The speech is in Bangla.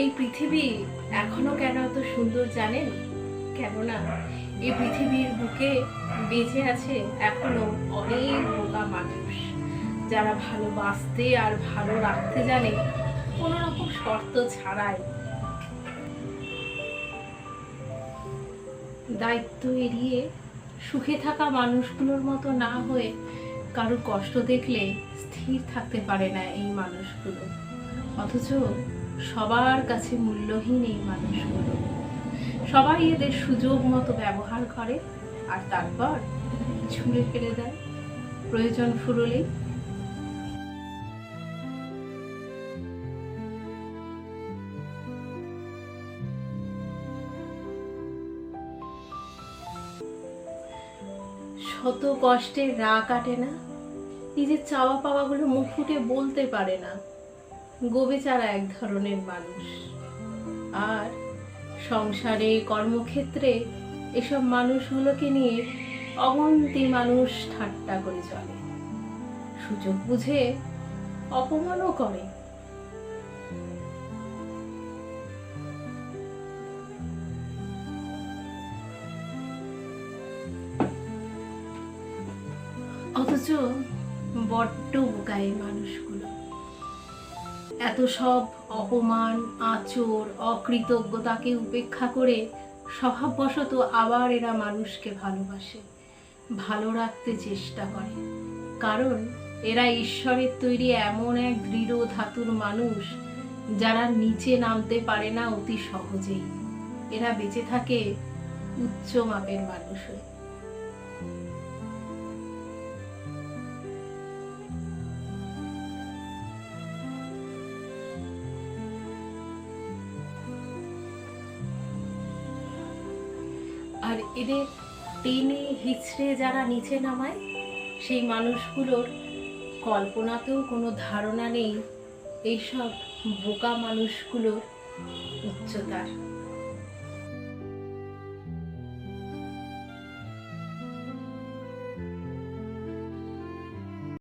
এই পৃথিবী এখনো কেন এত সুন্দর জানেন? কেননা এই পৃথিবীর বুকে বেঁচে আছে এখনো অনেক বোকা মানুষ, যারা ভালোবাসতে আর ভালো রাখতে জানে কোনো রকম শর্ত ছাড়াই। দায়িত্ব এড়িয়ে সুখে থাকা মানুষগুলোর মতো না হয়ে কারো কষ্ট দেখলে স্থির থাকতে পারে না এই মানুষগুলো। অথচ সবার কাছে মূল্যহীন এই মানুষগুলো। সবাই এদের সুযোগ মতো ব্যবহার করে আর তারপর ছুঁড়ে ফেলে দেয় প্রয়োজন ফুরলেই। শত কষ্টের রাগ কাটে না, নিজের চাওয়া পাওয়াগুলো মুখ ফুটে বলতে পারে না, গোবেচারা এক ধরনের মানুষ। আর সংসারে কর্মক্ষেত্রে এসব মানুষগুলোকে নিয়ে অগন্তি মানুষ ঠাট্টা করে চলে, সুযোগ বুঝে অপমানও করে। অথচ বড্ড বোকা এই মানুষগুলো। এত সব অপমান, আঁচড়, অকৃতজ্ঞতাকে উপেক্ষা করে স্বভাববশত আবার এরা মানুষকে ভালোবাসে, ভালো রাখতে চেষ্টা করে। কারণ এরা ঈশ্বরের তৈরি এমন এক দৃঢ় ধাতুর মানুষ, যারা নিচে নামতে পারে না অতি সহজেই। এরা বেঁচে থাকে উচ্চ মাপের মানুষ হয়ে। আর এদের টেনে হিচড়ে যারা নিচে নামায়, সেই মানুষগুলোর কল্পনাতেও কোনো ধারণা নেই এইসব বোকা মানুষগুলোর উচ্চতার।